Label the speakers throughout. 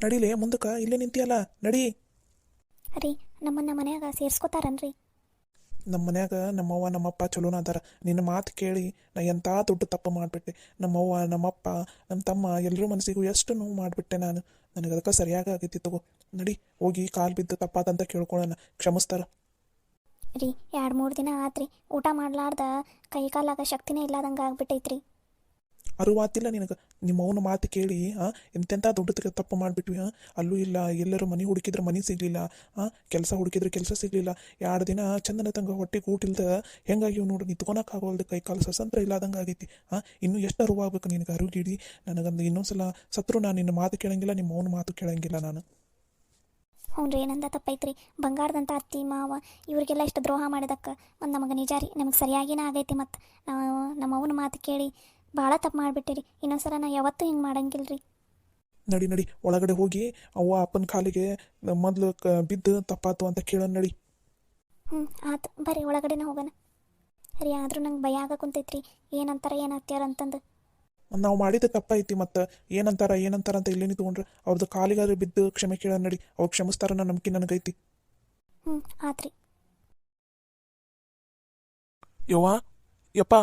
Speaker 1: ನಡಿಲೇ ಮುಂದಕ್ಕೆ ಇಲ್ಲೇ ನಿಂತಿಯಲ್ಲ ನಡಿ.
Speaker 2: ರೀ ನಮ್ಮನ್ನ ಮನ್ಯಾಗ ಸೇರಿಸ್ಕೋತಾರನ್ರಿ?
Speaker 1: ನಮ್ಮ ಮನ್ಯಾಗ ನಮ್ಮವ್ವ ನಮ್ಮಪ್ಪ ಚಲೋನ ಅದಾರ. ನಿನ್ನ ಮಾತು ಕೇಳಿ ನಾ ಎಂಥ ದೊಡ್ಡ ತಪ್ಪು ಮಾಡಿಬಿಟ್ಟೆ. ನಮ್ಮವ್ವ ನಮ್ಮಪ್ಪ ನಮ್ಮ ತಮ್ಮ ಎಲ್ಲರೂ ಮನಸ್ಸಿಗೂ ಎಷ್ಟು ನೋವು ಮಾಡಿಬಿಟ್ಟೆ ನಾನು. ನನಗೆ ಅದಕ್ಕೆ ಸರಿಯಾಗಿ ಆಗೈತಿ ತಗೋ. ನಡಿ ಹೋಗಿ ಕಾಲು ಬಿದ್ದು ತಪ್ಪಾದಂತ ಕೇಳ್ಕೊಳ್ಳೋಣ, ಕ್ಷಮಿಸ್ತಾರ.
Speaker 2: ರೀ 2-3 ದಿನ ಆತ್ರಿ, ಊಟ ಮಾಡ್ಲಾರ್ದ ಕೈ ಕಾಲಾಗ ಶಕ್ತಿನೇ ಇಲ್ಲದಂಗೆ ಆಗ್ಬಿಟ್ಟೈತ್ರಿ.
Speaker 1: ಅರುವಾತಿಲ್ಲ ನಿನಗೆ ನಿಮ್ಮ ಅವನ ಮಾತು ಕೇಳಿ ಎಂತೆಂಥ ದೊಡ್ಡ ತಪ್ಪು ಮಾಡಿಬಿಟ್ವಿ. ಅಲ್ಲೂ ಇಲ್ಲ, ಎಲ್ಲರೂ ಮನೆ ಹುಡುಕಿದ್ರೆ ಮನೆ ಸಿಗಲಿಲ್ಲ, ಕೆಲಸ ಹುಡುಕಿದ್ರೆ ಕೆಲಸ ಸಿಗಲಿಲ್ಲ. 2 ದಿನ ಚಂದನ ತಂಗ ಹೊಟ್ಟೆಗೆ ಊಟ ಇಲ್ದ ಹೆಂಗಾಗಿವ್ ನೋಡ್ರಿ, ನಿಂತ್ಕೊಳಕ್ಕಾಗೋಲ್ದು, ಕೈ ಕಾಲು ಸಸಂತ್ರ ಇಲ್ಲದಂಗೆ ಆಗೈತಿ. ಇನ್ನೂ ಎಷ್ಟು ಅರಿವಾಗಬೇಕು ನಿನಗೆ ಅರುಗಿಡಿ. ನನಗಂದು ಇನ್ನೊಂದ್ಸಲ ಸತ್ರು ನಾನು ನಿನ್ನ ಮಾತು ಕೇಳಂಗಿಲ್ಲ, ನಿಮ್ಮ ಅವನ ಮಾತು ಕೇಳಂಗಿಲ್ಲ ನಾನು.
Speaker 2: ಹ್ಞೂ ರೀ, ಏನಂದ ತಪ್ಪೈತ್ರಿ. ಬಂಗಾರದಂಥ ಅತ್ತಿ ಮಾವ ಇವ್ರಿಗೆಲ್ಲ ಇಷ್ಟು ದ್ರೋಹ ಮಾಡಿದಕ್ಕೆ ಒಂದು ನಮಗೆ ನಿಜ ರೀ, ನಮಗೆ ಸರಿಯಾಗಿನೇ ಆಗೈತಿ. ಮತ್ತು ನಾವು ನಮ್ಮ ಅವನ ಮಾತು ಕೇಳಿ ಭಾಳ ತಪ್ಪು ಮಾಡಿಬಿಟ್ಟಿರಿ. ಇನ್ನೊಂದ್ಸಲ ನಾ ಯಾವತ್ತೂ ಹಿಂಗೆ ಮಾಡಂಗಿಲ್ಲ ರೀ.
Speaker 1: ನಡಿ ನಡಿ ಒಳಗಡೆ ಹೋಗಿ ಅವ್ವ ಅಪ್ಪನ ಕಾಲಿಗೆ ಮೊದಲು ಬಿದ್ದು ತಪ್ಪಾತು ಅಂತ ಕೇಳೋಣ ನಡಿ.
Speaker 2: ಆತು ಬರ್ರಿ ಒಳಗಡೆನೇ ಹೋಗೋಣ ರೀ. ಆದರೂ ನಂಗೆ ಭಯ ಆಗ ಕುಂತೈತ್ರಿ, ಏನಂತಾರ ಏನು ಹತ್ಯಾರ ಅಂತಂದು.
Speaker 1: ನಾವು ಮಾಡಿದ ತಪ್ಪೈತಿ, ಮತ್ತು ಏನಂತಾರ ಅಂತ ಇಲ್ಲೇ ನಿಂತ್ಕೊಂಡ್ರೆ ಅವ್ರದ್ದು ಕಾಲಿಗಾದ್ರೆ ಬಿದ್ದು ಕ್ಷಮೆ ಕೇಳೋಣ ನಡಿ. ಅವ್ರು ಕ್ಷಮಿಸ್ತಾರ ಅನ್ನೋ ನಂಬಿಕೆ ನನಗೈತಿ.
Speaker 2: ಆತ್ರಿ.
Speaker 1: ಯವ್ವ ಯಪ್ಪ.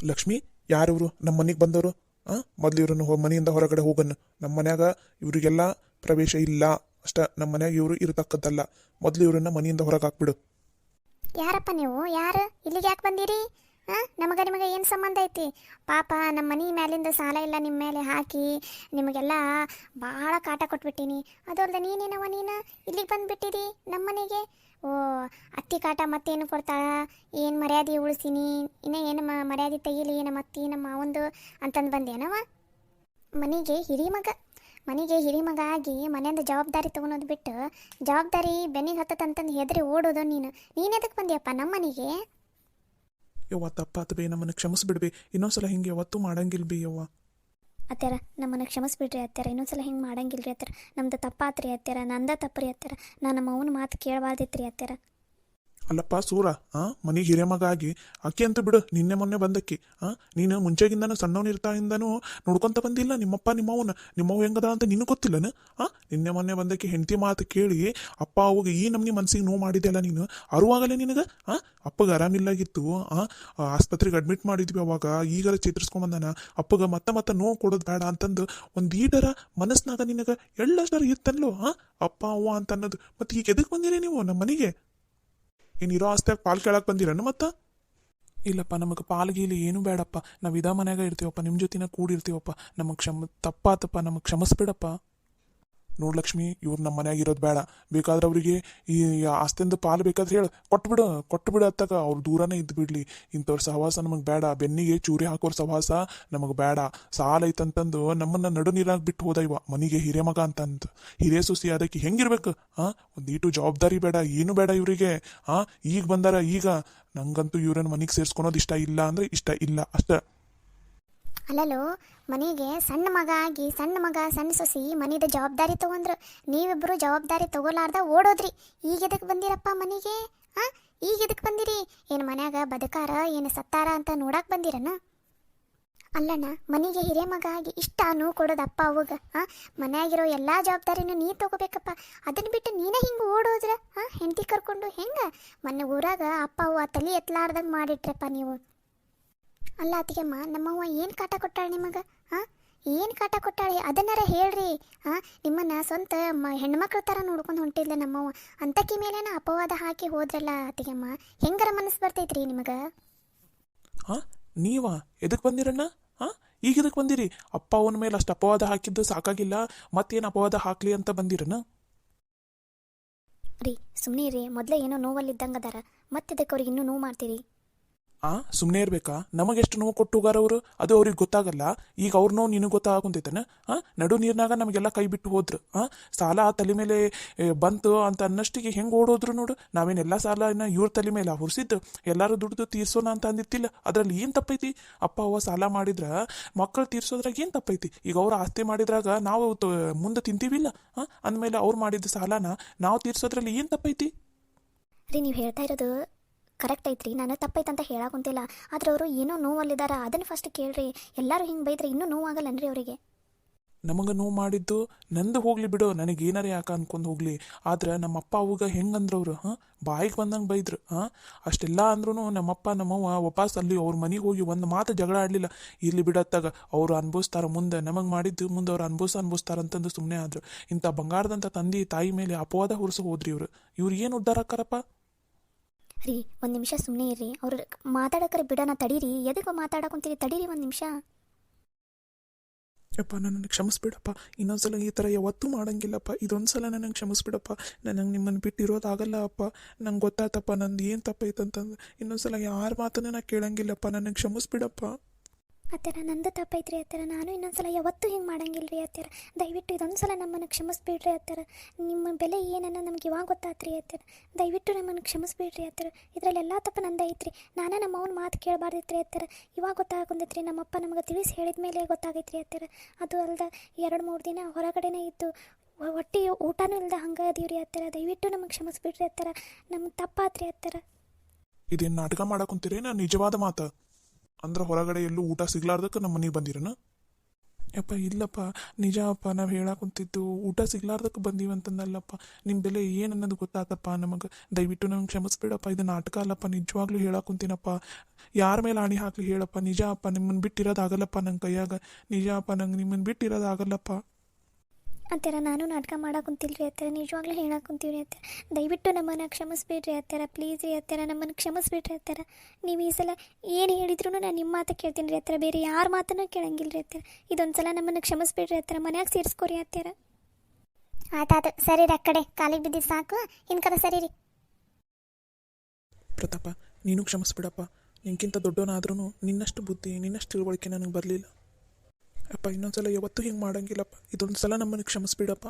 Speaker 1: ಲಕ್ಷ್ಮಿ, ಯಾರಿವರು ನಮ್ಮ ಮನೆಗೆ ಬಂದವರು? ಮೊದಲು ಇವ್ರನ್ನ ಮನೆಯಿಂದ ಹೊರಗಡೆ ಹೋಗನ್ನು. ನಮ್ಮ ಮನ್ಯಾಗ ಇವರಿಗೆಲ್ಲ ಪ್ರವೇಶ ಇಲ್ಲ ಅಷ್ಟ. ನಮ್ಮ ಮನ್ಯಾಗ ಇವರು ಇರತಕ್ಕದ್ದಲ್ಲ. ಮೊದಲು ಇವ್ರನ್ನ ಮನೆಯಿಂದ ಹೊರಗೆ ಹಾಕ್ಬಿಡು.
Speaker 2: ಯಾರಪ್ಪ ನೀವು? ಯಾರು ಇಲ್ಲಿಗೆ ಯಾಕೆ ಬಂದಿರಿ? ನಮಗೆ ನಿಮಗೆ ಏನು ಸಂಬಂಧ ಐತಿ? ಪಾಪ ನಮ್ಮ ಮನೆ ಮ್ಯಾಲಿಂದ ಸಾಲ ಎಲ್ಲ ನಿಮ್ಮ ಮೇಲೆ ಹಾಕಿ ನಿಮಗೆಲ್ಲ ಭಾಳ ಕಾಟ ಕೊಟ್ಬಿಟ್ಟೀನಿ. ಅದಲ್ದೆ ನೀನೇನವ ನೀನು ಇಲ್ಲಿಗೆ ಬಂದುಬಿಟ್ಟಿರಿ ನಮ್ಮ ಮನೆಗೆ. ಓ, ಅತ್ತಿ ಕಾಟ ಮತ್ತೇನು ಕೊಡ್ತಾಳ? ಏನು ಮರ್ಯಾದೆ ಉಳಿಸೀನಿ, ಇನ್ನೂ ಏನು ಮರ್ಯಾದೆ ತೆಗೀಲಿ ನಮ್ಮ ಅತ್ತಿ ನಮ್ಮ ಮಾವಂದು ಅಂತಂದು ಬಂದೇನವ? ಮನೆಗೆ ಹಿರಿಮಗ ಆಗಿ ಮನೆಯಿಂದ ಜವಾಬ್ದಾರಿ ತೊಗೊಳೋದು ಬಿಟ್ಟು ಜವಾಬ್ದಾರಿ ಬೆನ್ನಿಗೆ ಹತ್ತತಂತಂದು ಹೆದರಿ ಓಡೋದು ನೀನು ಎದಕ್ಕೆ ಬಂದಿಯಪ್ಪ ನಮ್ಮ ಮನೆಗೆ?
Speaker 1: ಯವ್ವ ತಪ್ಪಾತು ಬೇ, ನಮ್ಮನ್ನು ಕ್ಷಮಿಸ್ಬಿಡ್ಬೇ. ಇನ್ನೊಂದ್ಸಲ ಹಿಂಗೆ ಯಾವತ್ತೂ ಮಾಡಂಗಿಲ್ಲ ಬಿ ಯವ್ವ.
Speaker 2: ಅತ್ಯಾರ ನಮ್ಮನ್ನು ಕ್ಷಮಿಸ್ಬಿಡ್ರಿ ಅತ್ಯಾರ, ಇನ್ನೊಂದ್ಸಲ ಹಿಂಗೆ ಮಾಡಂಗಿಲ್ಲ ರೀ ಅತ್ಯಾರ. ನಮ್ದು ತಪ್ಪಾತ್ರಿ ಅತ್ಯಾರ, ನಂದ ತಪ್ಪು ರೀ ಅತ್ಯಾರ. ನಾನು ನಮ್ಮ ಅವನ ಮಾತು ಕೇಳಬಾರ್ದಿತ್ತು ರೀ ಅತ್ಯಾರ.
Speaker 1: ಅಲ್ಲಪ್ಪ ಸೂರ, ಮನೆಗೆ ಹಿರಿಯಮಗ ಆಗಿ ಅಕ್ಕಿ ಅಂತ ಬಿಡು. ನಿನ್ನೆ ಮೊನ್ನೆ ಬಂದಕ್ಕಿ ನೀನು ಮುಂಚೆಗಿಂದನೂ ಸಣ್ಣವನಿರ್ತಾಯಿಂದನೂ ನೋಡ್ಕೊಂತ ಬಂದಿಲ್ಲ ನಿಮ್ಮಪ್ಪ ನಿಮ್ಮವ್ವ ಹೆಂಗದ ಅಂತ ನಿನಗೆ ಗೊತ್ತಿಲ್ಲನ? ನಿನ್ನೆ ಮೊನ್ನೆ ಬಂದಕ್ಕೆ ಹೆಂಡತಿ ಮಾತು ಕೇಳಿ ಅಪ್ಪ ಅವಾಗ ಈ ನಮ್ನಿ ಮನ್ಸಿಗೆ ನೋವು ಮಾಡಿದೆಲ್ಲ ನೀನು. ಅರುವಾಗಲೇ ನಿನಗೆ ಅಪ್ಪಗೆ ಆರಾಮಿಲ್ಲಾಗಿತ್ತು. ಆಸ್ಪತ್ರೆಗೆ ಅಡ್ಮಿಟ್ ಮಾಡಿದ್ವಿ ಅವಾಗ. ಈಗರ ಚೇತರಿಸ್ಕೊಂಬಂದಾನ. ಅಪ್ಪಗೆ ಮತ್ತೆ ನೋವು ಕೊಡೋದು ಬೇಡ ಅಂತಂದು ಒಂದು ಈಡರ ಮನಸ್ನಾಗ ನಿನಗೆ ಎಳ್ಳಷ್ಟರ ಇತ್ತಲ್ಲೋ ಅಪ್ಪ ಅವ್ವ ಅಂತ ಅನ್ನೋದು. ಮತ್ತೆ ಈಗ ಎದಕ್ಕೆ ಬಂದಿರಿ ನೀವು ನಮ್ಮ ಮನೆಗೆ? ಏನಿರೋ ಆಸ್ತಿಯಾಗ ಪಾಲು ಕೇಳಕ್ಕೆ ಬಂದಿರನ್ನು ಮತ್ತೆ? ಇಲ್ಲಪ್ಪ, ನಮಗೆ ಪಾಲ್ಗೀಲಿ ಏನೂ ಬೇಡಪ್ಪ. ನಾವು ಇದ ಮನ್ಯಾಗ ಇರ್ತೀವಪ್ಪ, ನಿಮ್ಮ ಜೊತೆನ ಕೂಡಿರ್ತೀವಪ್ಪ. ನಮಗೆ ತಪ್ಪಾತಪ್ಪ, ನಮಗೆ ಕ್ಷಮಿಸ್ಬಿಡಪ್ಪ. ನೋಡು ಲಕ್ಷ್ಮಿ, ಇವ್ರು ನಮ್ಮ ಮನ್ಯಾಗ ಇರೋದು ಬೇಡ. ಬೇಕಾದ್ರೆ ಅವರಿಗೆ ಈ ಆಸ್ತಿಂದ ಪಾಲು ಬೇಕಾದ್ರೆ ಹೇಳು, ಕೊಟ್ಬಿಡು ಅತ್ತಾಗ. ಅವ್ರು ದೂರನೇ ಇದ್ದು ಬಿಡ್ಲಿ. ಇಂಥವ್ರ ಸಹವಾಸ ನಮಗೆ ಬೇಡ. ಬೆನ್ನಿಗೆ ಚೂರಿ ಹಾಕೋರ್ ಸಹವಾಸ ನಮಗೆ ಬೇಡ. ಸಾಲ ಐತಂತಂದು ನಮ್ಮನ್ನ ನಡು ನೀರಾಗಿ ಬಿಟ್ಟು ಹೋದ ಇವ ಮನೆಗೆ ಹಿರೇಮಗ ಅಂತಂದು. ಹಿರೇ ಸೊಸಿ ಅದಕ್ಕೆ ಹೆಂಗಿರ್ಬೇಕು? ಒಂದೀಟು ಜವಾಬ್ದಾರಿ ಬೇಡ, ಏನು ಬೇಡ ಇವರಿಗೆ. ಈಗ ಬಂದಾರ. ಈಗ ನಂಗಂತೂ ಇವ್ರನ್ನ ಮನೆಗೆ ಸೇರಿಸ್ಕೊಳೋದು ಇಷ್ಟ ಇಲ್ಲ ಅಂದ್ರೆ ಇಷ್ಟ ಇಲ್ಲ ಅಷ್ಟ.
Speaker 2: ಅಲ್ಲಲ್ಲೋ, ಮನೆಗೆ ಸಣ್ಣ ಮಗ ಸಣ್ಣ ಸೊಸಿ ಮನೆದ ಜವಾಬ್ದಾರಿ ತಗೊಂಡ್ರು. ನೀವಿಬ್ಬರು ಜವಾಬ್ದಾರಿ ತಗೋಲಾರ್ದ ಓಡೋದ್ರಿ. ಈಗ ಎದಕ್ಕೆ ಬಂದಿರಪ್ಪ ಮನೆಗೆ? ಈಗ ಎದಕ್ಕೆ ಬಂದಿರಿ? ಏನು ಮನ್ಯಾಗ ಬದುಕಾರ ಏನು ಸತ್ತಾರ ಅಂತ ನೋಡಕ್ಕೆ ಬಂದಿರನ? ಅಲ್ಲಣ್ಣ, ಮನೆಗೆ ಹಿರೇ ಮಗ ಆಗಿ ಇಷ್ಟ ನೋವು ಕೊಡೋದು ಅಪ್ಪ ಅವಾಗ. ಮನ್ಯಾಗಿರೋ ಎಲ್ಲ ಜವಾಬ್ದಾರಿನೂ ನೀ ತಗೋಬೇಕಪ್ಪ. ಅದನ್ನು ಬಿಟ್ಟು ನೀನೇ ಹಿಂಗೆ ಓಡೋದ್ರ ಹೆಂಡತಿ ಕರ್ಕೊಂಡು ಹೆಂಗೆ? ಮೊನ್ನೆ ಊರಾಗ ಅಪ್ಪ ಅವ್ವ ತಲೆ ಎತ್ತಲಾರ್ದಂಗೆ ಮಾಡಿಟ್ರಪ್ಪ ನೀವು. ಅಲ್ಲ ಅತ್ತಿಗೆಮ್ಮ, ನಮ್ಮವ್ವ ಏನು ಕಾಟ ಕೊಟ್ಟಾಳೆ ನಿಮಗೆ? ಏನು ಕಾಟ ಕೊಟ್ಟಾಳೆ ಅದನ್ನಾರ ಹೇಳ್ರಿ. ನಿಮ್ಮನ್ನು ಸ್ವಂತ ಹೆಣ್ಮಕ್ಳ ಥರ ನೋಡ್ಕೊಂಡು ಹೊಂಟಿದ್ಲ ನಮ್ಮವ್ವ. ಅಂತಕಿ ಮೇಲೇನ ಅಪವಾದ ಹಾಕಿ ಹೋದ್ರಲ್ಲ ಅತ್ತಿಗೆಮ್ಮ, ಹೆಂಗಾರ ಮನಸ್ಸು ಬರ್ತೈತ್ರಿ ನಿಮಗೆ?
Speaker 1: ನೀವಾ ಎದಕ್ಕೆ ಬಂದಿರಣ್ಣ? ಈಗ ಎದಕ್ಕೆ ಬಂದಿರಿ? ಅಪ್ಪ ಅವನ ಮೇಲೆ ಅಷ್ಟು ಅಪವಾದ ಹಾಕಿದ್ದು ಸಾಕಾಗಿಲ್ಲ, ಮತ್ತೇನು ಅಪವಾದ ಹಾಕ್ಲಿ ಅಂತ ಬಂದಿರನ?
Speaker 2: ರೀ ಸುಮ್ಮನೆ ರೀ, ಮೊದಲೇ ಏನೋ ನೋವಲ್ಲಿದ್ದಂಗೆ ಅದಾರ, ಮತ್ತೆ ಇದಕ್ಕೆ ಅವ್ರಿಗೆ ಇನ್ನೂ ನೋವು ಮಾಡ್ತೀರಿ?
Speaker 1: ಸುಮ್ಮನೆ ಇರ್ಬೇಕಾ? ನಮಗೆಷ್ಟು ನೋವು ಕೊಟ್ಟು ಹೋಗಾರ ಅವರು, ಅದು ಅವ್ರಿಗೆ ಗೊತ್ತಾಗಲ್ಲ. ಈಗ ಅವ್ರ ನೋವು ನಿನಗೆ ಗೊತ್ತಾಗುಂತೈತನ? ನಡು ನೀರಿನಾಗ ನಮಗೆಲ್ಲ ಕೈ ಬಿಟ್ಟು ಹೋದ್ರು. ಸಾಲ ತಲೆ ಮೇಲೆ ಬಂತು ಅಂತ ಅನ್ನಷ್ಟಿಗೆ ಹೆಂಗೆ ಓಡೋದ್ರು ನೋಡು. ನಾವೇನೆಲ್ಲ ಸಾಲನ ಇವ್ರ ತಲೆ ಮೇಲೆ ಹುರಿಸಿದ್ದು ಎಲ್ಲರೂ ದುಡ್ದು ತೀರ್ಸೋಣ ಅಂತ ಅಂದಿತ್ತಿಲ್ಲ. ಅದರಲ್ಲಿ ಏನು ತಪ್ಪೈತಿ? ಅಪ್ಪ ಅವ್ವ ಸಾಲ ಮಾಡಿದ್ರ ಮಕ್ಕಳು ತೀರ್ಸೋದ್ರಾಗ ಏನು ತಪ್ಪೈತಿ? ಈಗ ಅವ್ರು ಆಸ್ತಿ ಮಾಡಿದ್ರಾಗ ನಾವು ಮುಂದೆ ತಿಂತೀವಿಲ್ಲ. ಅಂದಮೇಲೆ ಅವ್ರು ಮಾಡಿದ ಸಾಲನ ನಾವು ತೀರ್ಸೋದ್ರಲ್ಲಿ ಏನು ತಪ್ಪೈತಿ?
Speaker 2: ರೀ ನೀವು ಹೇಳ್ತಾ ಇರೋದು ಕರೆಕ್ಟ್ ಐತ್ರಿ, ನಾನು ತಪ್ಪೈತಂತ ಹೇಳಾಕುಂತಿಲ್ಲ. ಆದ್ರೆ ಅವರು ಏನೋ ನೋವಲ್ಲಿದ್ದಾರೆ, ಅದನ್ನು ಫಸ್ಟ್ ಕೇಳ್ರಿ. ಎಲ್ಲರೂ ಹಿಂಗೆ ಬೈದ್ರೆ ಇನ್ನೂ ನೋವಾಗಲ್ಲನ್ರಿ ಅವರಿಗೆ?
Speaker 1: ನಮಗೆ ನೋವು ಮಾಡಿದ್ದು ನಂದು ಹೋಗ್ಲಿ ಬಿಡು, ನನಗೆ ಏನಾರ ಯಾಕೆ ಅನ್ಕೊಂಡು ಹೋಗ್ಲಿ. ಆದ್ರೆ ನಮ್ಮಪ್ಪ ಅವಾಗ ಹೆಂಗಂದ್ರವ್ರು, ಬಾಯಿಗೆ ಬಂದಂಗೆ ಬೈದ್ರು. ಅಷ್ಟೆಲ್ಲ ಅಂದ್ರೂ ನಮ್ಮಪ್ಪ ನಮ್ಮವ್ವ ವಾಪಸ್ ಅಲ್ಲಿ ಅವ್ರ ಮನೆಗೆ ಹೋಗಿ ಒಂದು ಮಾತು ಜಗಳ ಆಡಲಿಲ್ಲ. ಇಲ್ಲಿ ಬಿಡತ್ತಾಗ ಅವ್ರು ಅನ್ಭವಿಸ್ತಾರ, ಮುಂದೆ ನಮಗೆ ಮಾಡಿದ್ದು ಮುಂದೆ ಅವ್ರು ಅನ್ಭವಿಸ್ತಾರ ಅಂತಂದು ಸುಮ್ಮನೆ ಆದ್ರು. ಇಂಥ ಬಂಗಾರದಂಥ ತಂದೆ ತಾಯಿ ಮೇಲೆ ಅಪವಾದ ಹೊರಿಸಿ ಹೋದ್ರಿ ಇವ್ರು ಏನು ಉದ್ಧಾರ ಆಕಾರಪ್ಪ.
Speaker 2: ರೀ ಒಂದು ನಿಮಿಷ ಸುಮ್ಮನೆ ಇರ್ರಿ, ಅವ್ರು ಮಾತಾಡಕ್ರೆ ಬಿಡೋಣ, ತಡೀರಿ. ಎದಕ್ಕೆ ಮಾತಾಡಕೊಂತೀರಿ, ತಡೀರಿ ಒಂದು ನಿಮಿಷ.
Speaker 1: ಯಪ್ಪ ನನ್ನನ್ನು ಕ್ಷಮಿಸ್ಬಿಡಪ್ಪ, ಇನ್ನೊಂದ್ಸಲ ಈ ಥರ ಯಾವತ್ತೂ ಮಾಡಂಗಿಲ್ಲಪ್ಪ. ಇದೊಂದ್ಸಲ ನನಗೆ ಕ್ಷಮಿಸ್ಬಿಡಪ್ಪ. ನನಗೆ ನಿಮ್ಮನ್ನು ಬಿಟ್ಟಿರೋದಾಗಲ್ಲ ಅಪ್ಪ. ನಂಗೆ ಗೊತ್ತಾತಪ್ಪ ನಂದು ಏನು ತಪ್ಪೈತಂತಂದು. ಇನ್ನೊಂದ್ಸಲ ಯಾರ ಮಾತನ್ನು ನಾ ಕೇಳಂಗಿಲ್ಲಪ್ಪ. ನನಗೆ ಕ್ಷಮಿಸ್ಬಿಡಪ್ಪ.
Speaker 2: ಅತ್ತರ ನಂದು ತಪ್ಪೈತ್ರಿ ಅತ್ತರ, ನಾನು ಇನ್ನೊಂದ್ಸಲ ಯಾವತ್ತೂ ಹಿಂಗೆ ಮಾಡಂಗಿಲ್ಲ ರೀ ಅತ್ತರ. ದಯವಿಟ್ಟು ಇದೊಂದ್ಸಲ ನಮ್ಮನ್ನು ಕ್ಷಮಿಸ್ಬಿಡ್ರಿ ಅತ್ತರ. ನಿಮ್ಮ ಬೆಲೆ ಏನನ್ನ ನಮ್ಗೆ ಇವಾಗ ಗೊತ್ತಾತ್ರಿ ಅತ್ತರ. ದಯವಿಟ್ಟು ನಮ್ಮನ್ನು ಕ್ಷಮಿಸ್ಬಿಡ್ರಿ ಅತ್ತರ. ಇದರಲ್ಲೆಲ್ಲ ತಪ್ಪು ನಂದು ಐತ್ರಿ. ನಾನು ನಮ್ಮ ಅವ್ನ ಮಾತು ಕೇಳಬಾರ್ದಿತ್ರಿ ಅತ್ತರ. ಇವಾಗ ಗೊತ್ತಾಗೊಂದಿತ್ರಿ, ನಮ್ಮಪ್ಪ ನಮಗೆ ತಿಳಿಸಿ ಹೇಳಿದ ಮೇಲೆ ಗೊತ್ತಾಗೈತ್ರಿ ಅತ್ತರ. ಅದು ಅಲ್ದ 2-3 ದಿನ ಹೊರಗಡೆನೇ ಇದ್ದು ಹೊಟ್ಟೆ ಊಟನೂ ಇಲ್ದ ಹಂಗೆ ಅದೀವ್ರಿ ಅತ್ತರ. ದಯವಿಟ್ಟು ನಮಗೆ ಕ್ಷಮಿಸ್ಬಿಡ್ರಿ ಅತ್ತರ. ನಮ್ಗೆ ತಪ್ಪಾತ್ರಿ ಅತ್ತರ.
Speaker 1: ಇದೇನು ನಾಟಕ ಮಾಡಕೊಂತೀರಿ? ನಾ ನಿಜವಾದ ಮಾತು ಅಂದ್ರೆ ಹೊರಗಡೆ ಎಲ್ಲೂ ಊಟ ಸಿಗ್ಲಾರ್ದಕ್ಕೆ ನಮ್ಮ ಮನೆಗೆ ಬಂದಿರನ? ಯಪ್ಪ ಇಲ್ಲಪ್ಪ, ನಿಜ ಅಪ್ಪ. ನಾವು ಹೇಳಾಕುಂತಿದ್ದು ಊಟ ಸಿಗ್ಲಾರ್ದಕ್ಕೆ ಬಂದೀವಂತಂದಲ್ಲಪ್ಪ. ನಿಮ್ಮ ಬೆಲೆ ಏನು ಅನ್ನೋದು ಗೊತ್ತಾತಪ್ಪ ನಮಗೆ. ದಯವಿಟ್ಟು ನಮ್ಗೆ ಕ್ಷಮಿಸ್ಬಿಡಪ್ಪ. ಇದು ನಾಟಕ ಅಲ್ಲಪ್ಪ, ನಿಜವಾಗ್ಲೂ ಹೇಳಾಕುಂತೀನಪ್ಪ. ಯಾರ ಮೇಲೆ ಆಣಿ ಹಾಕ್ಲಿ ಹೇಳಪ್ಪ, ನಿಜ ಅಪ್ಪ. ನಿಮ್ಮನ್ನು ಬಿಟ್ಟಿರೋದಾಗಲ್ಲಪ್ಪ ನನ್ನ ಕೈಯಾಗ. ನಿಜ ಅಪ್ಪ, ನಂಗೆ ನಿಮ್ಮನ್ನು ಬಿಟ್ಟಿರೋದಾಗಲ್ಲಪ್ಪ.
Speaker 2: ಅತ್ತರ ನಾನು ನಾಟಕ ಮಾಡಾಕುಂತಿಲ್ರಿ ಅತ್ತರ, ನಿಜವಾಗ್ಲೂ ಹೇಳಾಕುಂತೀವಿ ರೀ ಅತ್ತರ. ದಯವಿಟ್ಟು ನಮ್ಮನ್ನು ಕ್ಷಮಿಸ್ಬಿಡ್ರಿ ಅತ್ತರ, ಪ್ಲೀಸ್ ರೀ ಅತ್ತರ, ನಮ್ಮನ್ನು ಕ್ಷಮಿಸ್ಬಿಡ್ರಿ ಅತ್ತರ. ನೀವು ಈ ಸಲ ಏನು ಹೇಳಿದ್ರು ನಾನು ನಿಮ್ಮ ಮಾತು ಕೇಳ್ತೀನಿ ರೀ ಅತ್ತರ, ಬೇರೆ ಯಾರ ಮಾತನ್ನು ಕೇಳಂಗಿಲ್ಲ ರೀ ಅತ್ತರ. ಇದೊಂದು ಸಲ ನಮ್ಮನ್ನು ಕ್ಷಮಿಸ್ಬಿಡ್ರಿ ಅತ್ತರ, ಮನ್ಯಾಗ ಸೇರಿಸ್ಕೊರಿ ಅತ್ತರ. ಆಯ್ತಾಯ್ತು ಸರಿ ರೀ, ಆ ಕಡೆ ಕಾಲಿಗೆ ಬಿದ್ದಿದ್ದು ಸಾಕು, ಇನ್ನು ಕಡೆ ಸರಿ ರೀ.
Speaker 1: ಪ್ರತಾಪ, ನೀನು ಕ್ಷಮಿಸ್ಬಿಡಪ್ಪ. ನಿನ್ಕಿಂತ ದೊಡ್ಡವನಾದ್ರೂ ನಿನ್ನಷ್ಟು ಬುದ್ಧಿ, ನಿನ್ನಷ್ಟು ತಿಳುವಳಿಕೆ ನನಗೆ ಬರಲಿಲ್ಲ ಅಪ್ಪ. ಇನ್ನೊಂದ್ಸಲ ಯಾವತ್ತೂ ಹಿಂಗೆ ಮಾಡಂಗಿಲ್ಲಪ್ಪ. ಇದೊಂದು ಸಲ ನಮ್ಮನ್ನು ಕ್ಷಮಿಸ್ಬಿಡಪ್ಪ.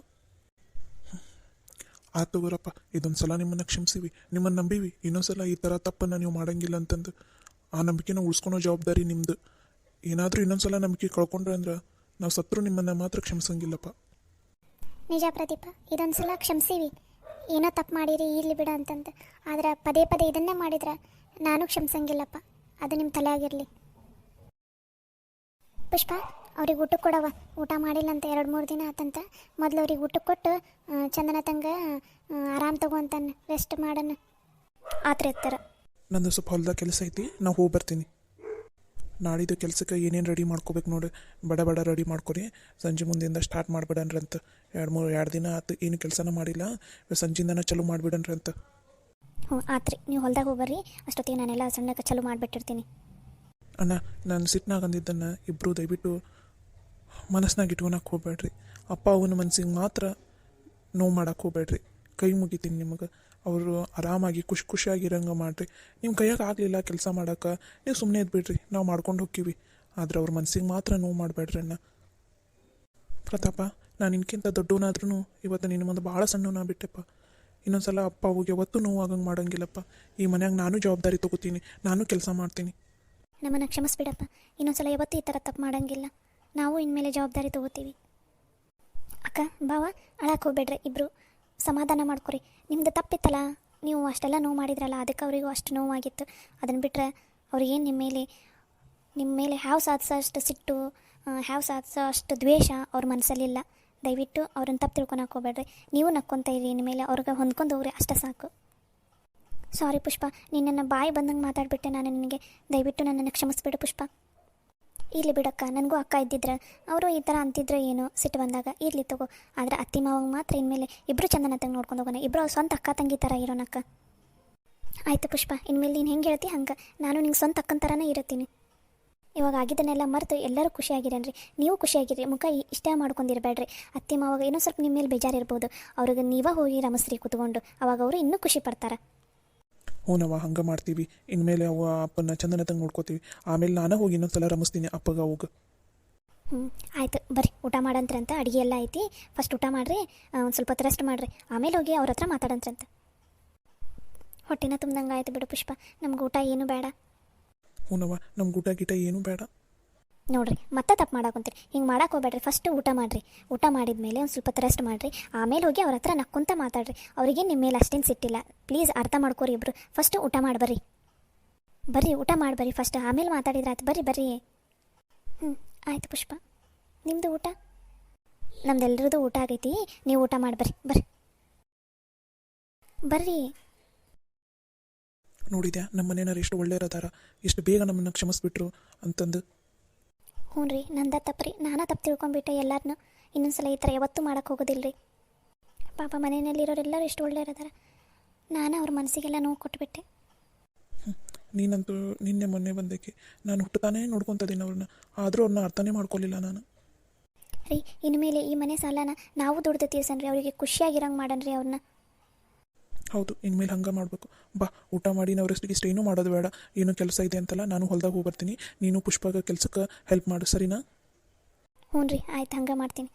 Speaker 1: ಆತು ತಗೋರಪ್ಪ, ಇದೊಂದು ಸಲ ನಿಮ್ಮನ್ನು ಕ್ಷಮಿಸಿವಿ, ನಿಮ್ಮನ್ನು ನಂಬೀವಿ. ಇನ್ನೊಂದ್ಸಲ ಈ ಥರ ತಪ್ಪನ್ನು ನೀವು ಮಾಡಂಗಿಲ್ಲ ಅಂತಂದು ಆ ನಂಬಿಕೆನ ಉಳಿಸ್ಕೊಳೋ ಜವಾಬ್ದಾರಿ ನಿಮ್ಮದು. ಏನಾದರೂ ಇನ್ನೊಂದ್ಸಲ ನಂಬಿಕೆ ಕಳ್ಕೊಂಡ್ರೆ ಅಂದ್ರೆ ನಾವು ಸತ್ರು ನಿಮ್ಮನ್ನು ಮಾತ್ರ ಕ್ಷಮಿಸಂಗಿಲ್ಲಪ್ಪ.
Speaker 2: ನಿಜ ಪ್ರದೀಪ, ಇದೊಂದು ಸಲ ಕ್ಷಮಿಸೀವಿ. ಏನೋ ತಪ್ಪು ಮಾಡಿರಿ ಇರಲಿ ಬಿಡ ಅಂತಂದು. ಆದ್ರೆ ಪದೇ ಪದೇ ಇದನ್ನೇ ಮಾಡಿದ್ರೆ ನಾನು ಕ್ಷಮಿಸಂಗಿಲ್ಲಪ್ಪ. ಅದು ನಿಮ್ಮ ತಲೆ ಆಗಿರಲಿ. ಪುಷ್ಪ, ಅವ್ರಿಗೆ ಊಟಕ್ಕೆ ಕೊಡವ. ಊಟ ಮಾಡಿಲ್ಲ ಅಂತ 2-3 ದಿನ ಆತಂತ. ಮೊದಲು ಅವ್ರಿಗೆ ಊಟಕ್ಕೆ ಕೊಟ್ಟು ಚಂದನ ತಂಗ ಆರಾಮ್ ತಗೋಂತಾನೆ, ರೆಸ್ಟ್ ಮಾಡೋಣ. ಆತ್ರ ಎತ್ತರ.
Speaker 1: ನಂದು ಸ್ವಲ್ಪ ಹೊಲ್ದಾಗ ಕೆಲಸ ಐತಿ, ನಾವು ಹೋಗಿ ಬರ್ತೀನಿ. ನಾಳಿದ್ದು ಕೆಲಸಕ್ಕೆ ಏನೇನು ರೆಡಿ ಮಾಡ್ಕೋಬೇಕು ನೋಡಿ, ಬಡ ಬಡ ರೆಡಿ ಮಾಡ್ಕೊರಿ. ಸಂಜೆ ಮುಂದೆಯಿಂದ ಸ್ಟಾರ್ಟ್ ಮಾಡಿಬಿಡನ್ರಿ ಅಂತ. 2 ದಿನ ಆತು ಏನು ಕೆಲಸನ ಮಾಡಿಲ್ಲ, ಸಂಜೆಯಿಂದನೇ ಚಲೋ ಮಾಡಿಬಿಡನ್ರಿ ಅಂತ.
Speaker 2: ಹ್ಞೂ ಆತ್ರಿ, ನೀವು ಹೊಲ್ದಾಗ ಹೋಗ್ಬರ್ರಿ. ಅಷ್ಟೊತ್ತಿಗೆ ನಾನೆಲ್ಲ ಸಣ್ಣಕ್ಕೆ ಚಲೋ ಮಾಡಿಬಿಟ್ಟಿರ್ತೀನಿ.
Speaker 1: ಅಣ್ಣ, ನಾನು ಸಿಟ್ನಾಗ ಅಂದಿದ್ದನ್ನು ಇಬ್ಬರು ದಯವಿಟ್ಟು ಮನಸ್ಸಿನಾಗ ಇಟ್ಕೊಳಕ್ಕೆ ಹೋಗ್ಬೇಡ್ರಿ. ಅಪ್ಪ ಅವನ ಮನಸ್ಸಿಗೆ ಮಾತ್ರ ನೋವು ಮಾಡಕ್ಕೆ ಹೋಗ್ಬೇಡ್ರಿ. ಕೈ ಮುಗಿತೀನಿ ನಿಮಗೆ. ಅವರು ಆರಾಮಾಗಿ ಖುಷಿಯಾಗಿರಂಗೆ ಮಾಡಿರಿ. ನಿಮ್ಮ ಕೈಯಾಗ ಆಗಲಿಲ್ಲ ಕೆಲಸ ಮಾಡೋಕೆ, ನೀವು ಸುಮ್ಮನೆ ಇದ್ಬಿಡ್ರಿ, ನಾವು ಮಾಡ್ಕೊಂಡು ಹೋಗ್ತೀವಿ. ಆದ್ರೆ ಅವ್ರ ಮನಸ್ಸಿಗೆ ಮಾತ್ರ ನೋವು ಮಾಡಬೇಡ್ರಿ ಅಣ್ಣ. ಪ್ರತಾಪ, ನಾನು ನಿನ್ಕಿಂತ ದೊಡ್ಡವನಾದ್ರೂ ಇವತ್ತು ನಿನ್ನ ಮುಂದೆ ಭಾಳ ಸಣ್ಣವನ್ನ ಬಿಟ್ಟೆಪ್ಪ. ಇನ್ನೊಂದು ಸಲ ಅಪ್ಪ ಅವಾಗ ಯಾವತ್ತೂ ನೋವು ಆಗಂಗೆ ಮಾಡೋಂಗಿಲ್ಲಪ್ಪ. ಈ ಮನ್ಯಾಗ ನಾನು ಜವಾಬ್ದಾರಿ ತೊಗೋತೀನಿ, ನಾನು ಕೆಲಸ ಮಾಡ್ತೀನಿ.
Speaker 2: ನಮ್ಮನ್ನು ಕ್ಷಮಿಸ್ಬಿಡಪ್ಪ. ಇನ್ನೊಂದ್ಸಲ ಯಾವತ್ತೂ ಈ ಥರ ತಪ್ಪು ಮಾಡೋಂಗಿಲ್ಲ. ನಾವು ಇನ್ಮೇಲೆ ಜವಾಬ್ದಾರಿ ತೊಗೋತೀವಿ. ಅಕ್ಕ ಬಾವ, ಅಳಕ್ಕೆ ಹೋಗ್ಬೇಡ್ರಿ, ಇಬ್ಬರು ಸಮಾಧಾನ ಮಾಡ್ಕೊರಿ. ನಿಮ್ಮದು ತಪ್ಪಿತ್ತಲ್ಲ, ನೀವು ಅಷ್ಟೆಲ್ಲ ನೋವು ಮಾಡಿದ್ರಲ್ಲ, ಅದಕ್ಕೆ ಅವರಿಗೂ ಅಷ್ಟು ನೋವಾಗಿತ್ತು. ಅದನ್ನು ಬಿಟ್ಟರೆ ಅವ್ರಿಗೇನು ನಿಮ್ಮ ಮೇಲೆ ಹ್ಯಾವ್ ಸಾಧಿಸೋ ಅಷ್ಟು ಸಿಟ್ಟು, ಹ್ಯಾವ್ ಸಾಧಿಸೋ ಅಷ್ಟು ದ್ವೇಷ ಅವ್ರ ಮನಸ್ಸಲ್ಲಿಲ್ಲ. ದಯವಿಟ್ಟು ಅವ್ರನ್ನ ತಪ್ಪು ತಿಳ್ಕೊಳಕ್ಕೆ ಹೋಗ್ಬೇಡ್ರಿ. ನೀವು ನಕ್ಕೊತ ಇರಿ, ಇನ್ಮೇಲೆ ಅವ್ರಿಗೆ ಹೊಂದ್ಕೊಂಡು ಹೋಗ್ರಿ, ಅಷ್ಟೇ ಸಾಕು. ಸಾರಿ ಪುಷ್ಪ, ನಿನ್ನನ್ನು ಬಾಯಿ ಬಂದಂಗೆ ಮಾತಾಡಿಬಿಟ್ಟೆ ನಾನು ನಿನಗೆ. ದಯವಿಟ್ಟು ನನ್ನನ್ನು ಕ್ಷಮಿಸ್ಬಿಡು ಪುಷ್ಪ. ಇರಲಿ ಬಿಡಕ್ಕ, ನನಗೂ ಅಕ್ಕ ಇದ್ದಿದ್ರೆ ಅವರು ಈ ಥರ ಅಂತಿದ್ರೆ ಏನೋ ಸಿಟ್ಟು ಬಂದಾಗ ಇರಲಿ ತಗೋ. ಆದರೆ ಅತ್ತಿ ಮಾವಾಗ ಮಾತ್ರ ಇನ್ಮೇಲೆ ಇಬ್ಬರು ಚಂದನ ತಂಗೆ ನೋಡ್ಕೊಂಡು ಹೋಗೋಣ. ಇಬ್ಬರು ಸ್ವಂತ ಅಕ್ಕ ತಂಗಿ ಥರ ಇರೋನಕ್ಕ. ಆಯಿತು ಪುಷ್ಪ, ಇನ್ಮೇಲೆ ನೀನು ಹೆಂಗೆ ಹೇಳ್ತಿ ಹಂಗೆ ನಾನು ನಿಂಗೆ ಸ್ವಂತ ಅಕ್ಕನ ಥರನೇ ಇರ್ತೀನಿ. ಇವಾಗ ಆಗಿದ್ದನ್ನೆಲ್ಲ ಮರೆತು ಎಲ್ಲರೂ ಖುಷಿಯಾಗಿರೇನ್ರಿ. ನೀವು ಖುಷಿಯಾಗಿರಿ, ಮುಖ ಇಷ್ಟ ಮಾಡ್ಕೊಂಡಿರಬೇಡ್ರಿ. ಅತ್ತಿ ಮಾವಾಗ ಏನೋ ಸ್ವಲ್ಪ ನಿಮ್ಮ ಮೇಲೆ ಬೇಜಾರಿರ್ಬೋದು. ಅವ್ರಿಗೆ ನೀವೇ ಹೋಗಿ ರಮಸ್ರಿ ಕೂತ್ಕೊಂಡು, ಅವಾಗ ಅವರು ಇನ್ನೂ ಖುಷಿ ಪಡ್ತಾರೆ.
Speaker 1: ಹ್ಞೂನವ್ವ, ಹಂಗೆ ಮಾಡ್ತೀವಿ. ಇನ್ಮೇಲೆ ಅವ ಅಪ್ಪನ ಚಂದನ ತಂಗೆ ನೋಡ್ಕೋತೀವಿ. ಆಮೇಲೆ ನಾನು ಹೋಗಿ ಇನ್ನೊಂದು ಸಲ ರಮಿಸ್ತೀನಿ ಅಪ್ಪಗ ಹೋಗ.
Speaker 2: ಆಯ್ತು ಬರ್ರಿ, ಊಟ ಮಾಡಂತ್ರಂತ. ಅಡುಗೆ ಎಲ್ಲ ಐತಿ, ಫಸ್ಟ್ ಊಟ ಮಾಡಿರಿ, ಒಂದು ಸ್ವಲ್ಪ ಹೊತ್ತು ರೆಸ್ಟ್ ಮಾಡಿರಿ, ಆಮೇಲೆ ಹೋಗಿ ಅವ್ರ ಹತ್ರ ಮಾತಾಡಂತ್ರಂತ. ಹೊಟ್ಟೆನ ತುಂಬ್ದಂಗೆ ಆಯ್ತು ಬಿಡು ಪುಷ್ಪ, ನಮ್ಗೆ ಊಟ ಏನು ಬೇಡ.
Speaker 1: ಹ್ಞೂನವ್ವ, ನಮ್ಗೆ ಊಟ ಗೀಟ ಏನೂ ಬೇಡ.
Speaker 2: ನೋಡಿರಿ ಮತ್ತೆ ತಪ್ಪು ಮಾಡಾಕೊಂತೀರಿ, ಹಿಂಗೆ ಮಾಡಕ್ಕೆ ಹೋಗ್ಬೇಡ್ರಿ. ಫಸ್ಟ್ ಊಟ ಮಾಡಿರಿ, ಊಟ ಮಾಡಿದ್ಮೇಲೆ ಒಂದು ಸ್ವಲ್ಪ ಹೊತ್ತು ರೆಸ್ಟ್ ಮಾಡಿರಿ, ಆಮೇಲೆ ಹೋಗಿ ಅವ್ರ ಹತ್ರ ನಕ್ಕೊಂತ ಮಾತಾಡ್ರಿ. ಅವ್ರಿಗೆ ನಿಮ್ಮ ಮೇಲೆ ಅಷ್ಟೇನು ಸಿಟ್ಟಿಲ್ಲ, ಪ್ಲೀಸ್ ಅರ್ಥ ಮಾಡ್ಕೋರಿ ಇಬ್ಬರು. ಫಸ್ಟ್ ಊಟ ಮಾಡಿ ಬರ್ರಿ ಊಟ ಮಾಡಿ ಫಸ್ಟ್, ಆಮೇಲೆ ಮಾತಾಡಿದ್ರೆ ಆಯ್ತು. ಬರ್ರಿ. ಆಯ್ತು ಪುಷ್ಪ, ನಿಮ್ಮದು ಊಟ? ನಮ್ದೆಲ್ಲರದು ಊಟ ಆಗೈತಿ, ನೀವು ಊಟ ಮಾಡಿ ಬರ್ರಿ ಬರ್ರಿ.
Speaker 1: ನೋಡಿದ್ಯಾ ನಮ್ಮ ಮನೆಯವ್ರು ಎಷ್ಟು ಒಳ್ಳೆಯರದಾರ, ಎಷ್ಟು ಬೇಗ ನಮ್ಮನ್ನು ಕ್ಷಮಿಸ್ಬಿಟ್ರು ಅಂತಂದು.
Speaker 2: ಹ್ಞೂ ರೀ, ನಂದ ತಪ್ಪ್ರಿ, ನಾನಾ ತಪ್ಪು ತಿಳ್ಕೊಂಬಿಟ್ಟೆ ಎಲ್ಲರನ್ನೂ. ಇನ್ನೊಂದ್ಸಲ ಈ ಥರ ಯಾವತ್ತೂ ಮಾಡೋಕ್ಕೆ ಹೋಗೋದಿಲ್ಲ ರೀ. ಪಾಪ ಮನೆಯಲ್ಲಿರೋರೆಲ್ಲರೂ ಎಷ್ಟು ಒಳ್ಳೆಯರದಾರ, ನಾನು ಅವ್ರ ಮನಸ್ಸಿಗೆಲ್ಲ ನೋವು ಕೊಟ್ಬಿಟ್ಟೆ.
Speaker 1: ನೀನಂತೂ ನಿನ್ನೆ ಮೊನ್ನೆ ಬಂದಕ್ಕೆ ನಾನು ಹುಟ್ಟುತ್ತಾನೇ ನೋಡ್ಕೊತಿದ್ದೀನಿ ಅವ್ರನ್ನ, ಆದರೂ ಅವ್ರನ್ನ ಅರ್ಥನೇ ಮಾಡ್ಕೊಳ್ಳಿಲ್ಲ ನಾನು.
Speaker 2: ರೀ, ಇನ್ಮೇಲೆ ಈ ಮನೆ ಸಾಲನ ನಾವು ದುಡ್ದು ತೀರ್ಸನ್ರಿ, ಅವರಿಗೆ ಖುಷಿಯಾಗಿರಂಗೆ ಮಾಡನ್ರಿ ಅವ್ರನ್ನ.
Speaker 1: ಹೌದು, ಇನ್ಮೇಲೆ ಹಂಗೆ ಮಾಡಬೇಕು. ಬಾ ಊಟ ಮಾಡಿ ನಾವು ರೆಸ್ಟಿಗೆ ಏನೂ ಮಾಡೋದು ಬೇಡ. ಏನೋ ಕೆಲಸ ಇದೆ ಅಂತಲ್ಲ, ನಾನು ಹೊಲ್ದಾಗ ಹೋಗಿ ಬರ್ತೀನಿ, ನೀನು ಪುಷ್ಪಾಗ ಕೆಲಸಕ್ಕೆ ಹೆಲ್ಪ್ ಮಾಡು, ಸರಿನಾ?
Speaker 2: ಹ್ಞೂ ರೀ, ಆಯ್ತು, ಹಂಗೆ ಮಾಡ್ತೀನಿ.